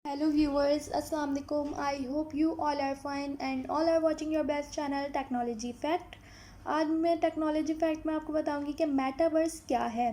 Hello viewers, Assalamu alaikum. I hope you all are fine and all are watching your best channel Technology Fact. आज मैं technology fact में आपको बताऊंगी कि metaverse क्या है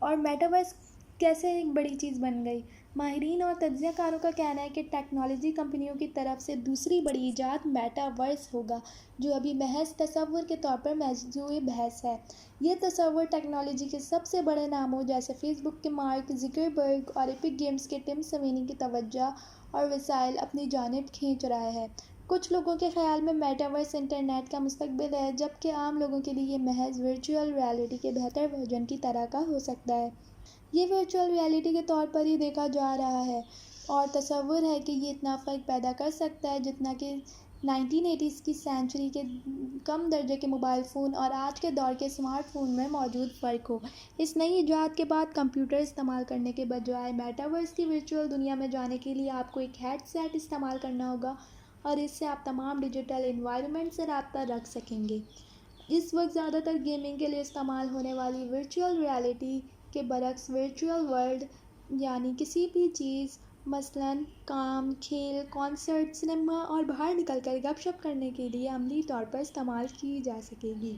और मेटावर्स कैसे एक बड़ी चीज़ बन गई। माहिरीन और तज्ज़ियाकारों का कहना है कि टेक्नोलॉजी कंपनियों की तरफ से दूसरी बड़ी इजाद मेटावर्स होगा, जो अभी महज तसव्वुर के तौर पर मौजूद बहस है। ये तसव्वुर टेक्नोलॉजी के सबसे बड़े नामों जैसे फेसबुक के मार्क ज़ुकरबर्ग और एपिक गेम्स के टिम स्विनी की तवज्जो और वसाइल अपनी जानिब खींच रहा है। कुछ लोगों के ख़्याल में मेटावर्स इंटरनेट का मुस्तकबिल है, जबकि आम लोगों के लिए ये महज वर्चुअल रियलिटी के बेहतर वर्जन की तरह का हो सकता है। ये वर्चुअल रियलिटी के तौर पर ही देखा जा रहा है और तसव्वुर है कि ये इतना फ़र्क पैदा कर सकता है जितना कि 1980s की सेंचुरी के कम दर्जे के मोबाइल फ़ोन और आज के दौर के स्मार्टफोन में मौजूद फ़र्क हो। इस नई इजाद के बाद कंप्यूटर इस्तेमाल करने के बजाय मेटावर्स की वर्चुअल दुनिया में जाने के लिए आपको एक हेडसेट इस्तेमाल करना होगा और इससे आप तमाम डिजिटल इन्वायरमेंट से रब्ता रख सकेंगे। इस वक्त ज़्यादातर गेमिंग के लिए इस्तेमाल होने वाली वर्चुअल रियलिटी के बरक्स वर्चुअल वर्ल्ड यानी किसी भी चीज़ मसलन काम, खेल, कॉन्सर्ट, सिनेमा और बाहर निकलकर गपशप करने के लिए अमली तौर पर इस्तेमाल की जा सकेगी।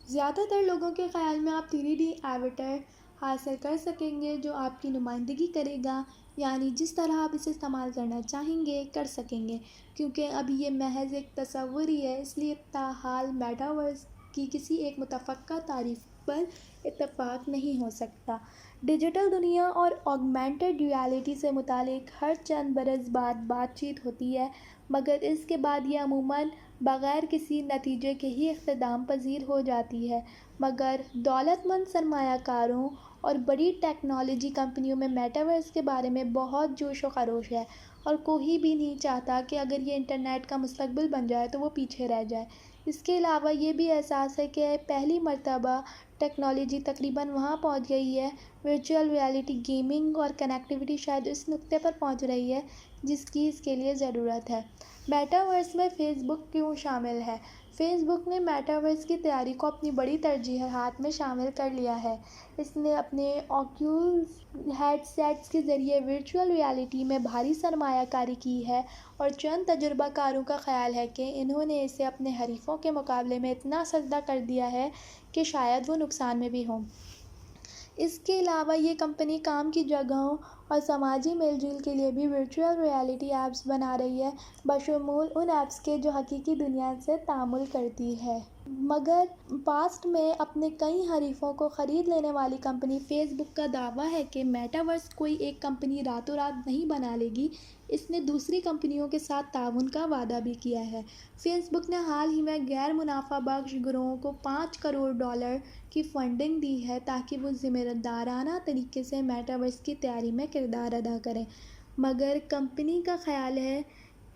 ज़्यादातर लोगों के ख़्याल में आप 3D एवटर हासिल कर सकेंगे जो आपकी नुमाइंदगी करेगा, यानी जिस तरह आप इसे इस्तेमाल करना चाहेंगे कर सकेंगे। क्योंकि अभी ये महज एक तसव्वुर ही है, इसलिए ताहाल मेटावर्स की किसी एक मुतफ़क्का तारीफ़ पर इत्तफ़ाक़ नहीं हो सकता। डिजिटल दुनिया और ऑगमेंटेड रियलिटी से मुतालिक हर चंद बरस बाद बातचीत होती है, मगर इसके बाद ये अमूमन बग़ैर किसी नतीजे के ही इख्तिताम पज़ीर हो जाती है। मगर दौलतमंद सरमायाकारों और बड़ी टेक्नोलॉजी कंपनियों में मेटावर्स के बारे में बहुत जोश व खरोश है और कोई भी नहीं चाहता कि अगर ये इंटरनेट का मुस्तकबिल बन जाए तो वो पीछे रह जाए। इसके अलावा ये भी एहसास है कि पहली मर्तबा टेक्नोलॉजी तकरीबन वहाँ पहुँच गई है, वर्चुअल रियलिटी, गेमिंग और कनेक्टिविटी शायद इस नुक्ते पर पहुँच रही है जिसकी इसके लिए ज़रूरत है। मेटावर्स में फ़ेसबुक क्यों शामिल है? फ़ेसबुक ने मेटावर्स की तैयारी को अपनी बड़ी तरजीहात में शामिल कर लिया है। इसने अपने ऑक्यूल्स हेडसेट्स के ज़रिए वर्चुअल रियलिटी में भारी सरमायाकारी की है और चंद तजुर्बाकारों का ख़्याल है कि इन्होंने इसे अपने हरीफ़ों के मुकाबले में इतना सस्ता कर दिया है कि शायद वो नुकसान में भी हों। इसके अलावा ये कंपनी काम की जगहों और समाजी मेलजोल के लिए भी वर्चुअल रियलिटी ऐप्स बना रही है, बशमूल उन ऐप्स के जो हकीकी दुनिया से तामुल करती है। मगर पास्ट में अपने कई हरीफों को ख़रीद लेने वाली कंपनी फ़ेसबुक का दावा है कि मेटावर्स कोई एक कंपनी रातों रात नहीं बना लेगी। इसने दूसरी कंपनियों के साथ ताउन का वादा भी किया है। फ़ेसबुक ने हाल ही में गैर मुनाफा बख्श गिरोहों को $5 करोड़ की फंडिंग दी है ताकि वो ज़िम्मेदाराना तरीके से मेटावर्स की तैयारी में किरदार अदा करें। मगर कंपनी का ख़्याल है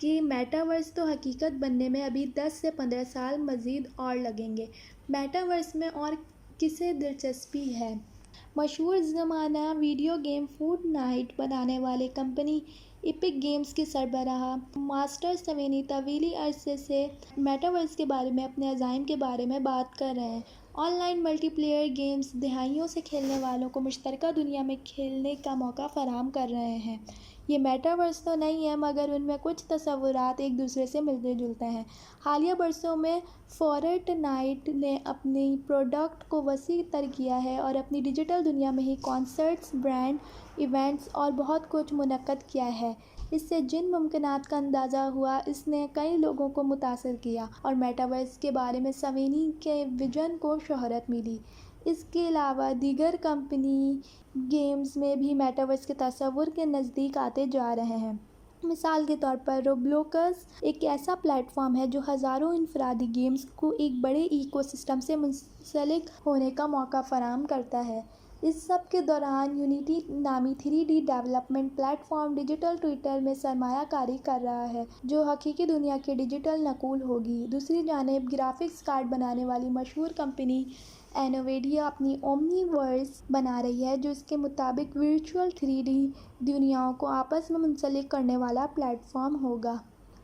कि मेटावर्स तो हकीकत बनने में अभी 10 से 15 साल मज़ीद और लगेंगे। मेटावर्स में और किसे दिलचस्पी है? मशहूर ज़माना वीडियो गेम फोर्टनाइट बनाने वाले कंपनी एपिक गेम्स के सरबराह मास्टर स्विनी तवीली अरसे से मेटावर्स के बारे में अपने अज़ाइम के बारे में बात कर रहे हैं। ऑनलाइन मल्टीप्लेयर गेम्स दहाइयों से खेलने वालों को मुश्तरका दुनिया में खेलने का मौका फराहम कर रहे हैं। ये मेटावर्स तो नहीं है, मगर उनमें कुछ तस्वुरात एक दूसरे से मिलते जुलते हैं। हालिया बरसों में फोर्टनाइट ने अपनी प्रोडक्ट को वसी तर किया है और अपनी डिजिटल दुनिया में ही कॉन्सर्ट्स, ब्रांड इवेंट्स और बहुत कुछ मुनक्कद किया है। इससे जिन मुमकिनात का अंदाज़ा हुआ, इसने कई लोगों को मुतासिर किया और मेटावर्स के बारे में सवीनी के विजन को शोहरत मिली। इसके अलावा दीगर कंपनी गेम्स में भी मेटावर्स के तस्वुर के नज़दीक आते जा रहे हैं। मिसाल के तौर पर रोब्लोक्स एक ऐसा प्लेटफॉर्म है जो हज़ारों इनफरादी गेम्स को एक बड़े इकोसिस्टम से मुंसलिक होने का मौका फराहम करता है। इस सब के दौरान यूनिटी नामी 3D development platform digital Twitter में सरमायाकारी कर रहा है जो हकीकी दुनिया के डिजिटल नकूल होगी। दूसरी जानिब ग्राफिक्स कार्ड बनाने वाली मशहूर कंपनी एनवीडिया अपनी ओमनीवर्स बना रही है जो इसके मुताबिक वर्चुअल 3D दुनियाओं को आपस में मुंसलिक करने वाला प्लेटफॉर्म होगा।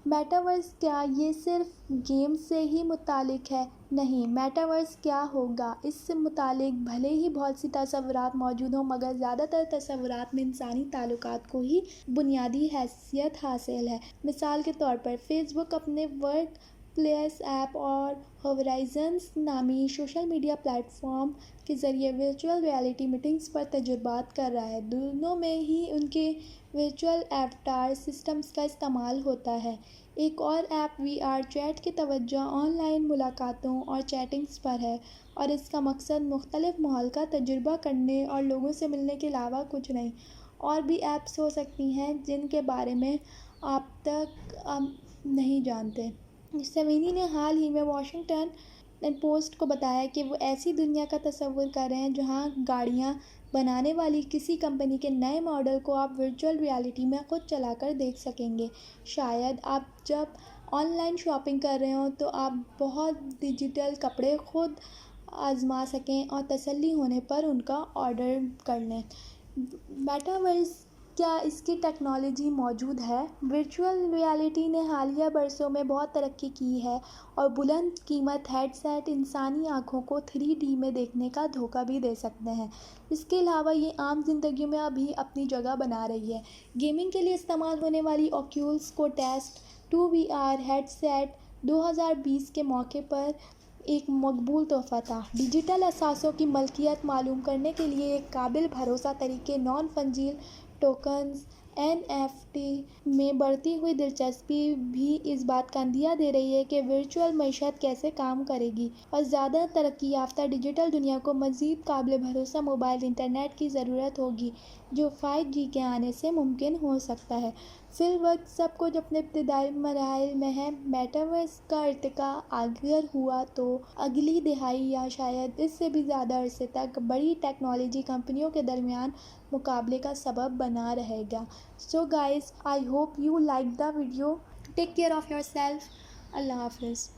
میٹاورس کیا یہ صرف گیم سے ہی متعلق ہے؟ نہیں، میٹاورس کیا ہوگا اس سے متعلق بھلے ہی بہت سی تصورات موجود ہوں، مگر زیادہ تر تصورات میں انسانی تعلقات کو ہی بنیادی حیثیت حاصل ہے۔ مثال کے طور پر فیس بک اپنے ورک پلیس ایپ اور ہورائزنز نامی سوشل میڈیا پلیٹ فارم کے ذریعے ورچوئل ریئلٹی میٹنگز پر تجربات کر رہا ہے۔ دونوں میں ہی ان کے ورچوئل ایواتار سسٹمز کا استعمال ہوتا ہے۔ ایک اور ایپ وی آر چیٹ کی توجہ آن لائن ملاقاتوں اور چیٹنگز پر ہے، اور اس کا مقصد مختلف ماحول کا تجربہ کرنے اور لوگوں سے ملنے کے علاوہ کچھ نہیں۔ اور بھی ایپس ہو سکتی ہیں جن کے بارے میں آپ تک نہیں جانتے۔ سوینی نے حال ہی میں واشنگٹن پوسٹ کو بتایا کہ وہ ایسی دنیا کا تصور کر رہے ہیں جہاں گاڑیاں بنانے والی کسی کمپنی کے نئے ماڈل کو آپ ورچوئل ریئلٹی میں خود چلا کر دیکھ سکیں گے۔ شاید آپ جب آن لائن شاپنگ کر رہے ہوں تو آپ بہت ڈیجیٹل کپڑے خود آزما سکیں اور تسلی ہونے پر ان کا آرڈر کر لیں۔ میٹاورس کیا اس کی ٹیکنالوجی موجود ہے؟ ورچوئل ریئلٹی نے حالیہ برسوں میں بہت ترقی کی ہے، اور بلند قیمت ہیڈ سیٹ انسانی آنکھوں کو 3D میں دیکھنے کا دھوکہ بھی دے سکتے ہیں۔ اس کے علاوہ یہ عام زندگی میں ابھی اپنی جگہ بنا رہی ہے۔ گیمنگ کے لیے استعمال ہونے والی Oculus Quest 2 V R headset 2020 کے موقع پر ایک مقبول تحفہ تھا۔ ڈیجیٹل اثاثوں کی ملکیت معلوم کرنے کے لیے ایک قابل بھروسہ طریقے نان فنجیبل ٹوکنز NFT میں بڑھتی ہوئی دلچسپی بھی اس بات کا اندازہ دے رہی ہے کہ ورچوئل معیشت کیسے کام کرے گی، اور زیادہ ترقی یافتہ ڈیجیٹل دنیا کو مزید قابل بھروسہ موبائل انٹرنیٹ کی ضرورت ہوگی، جو 5G کے آنے سے ممکن ہو سکتا ہے۔ فی الوقت سب کچھ اپنے ابتدائی مراحل میں ہے۔ میٹاورس کا ارتقاء اگر ہوا تو اگلی دہائی یا شاید اس سے بھی زیادہ عرصے تک بڑی ٹیکنالوجی کمپنیوں کے درمیان مقابلے کا سبب بنا رہے گا۔ So guys, I hope you liked the video. Take care of yourself. اللہ حافظ.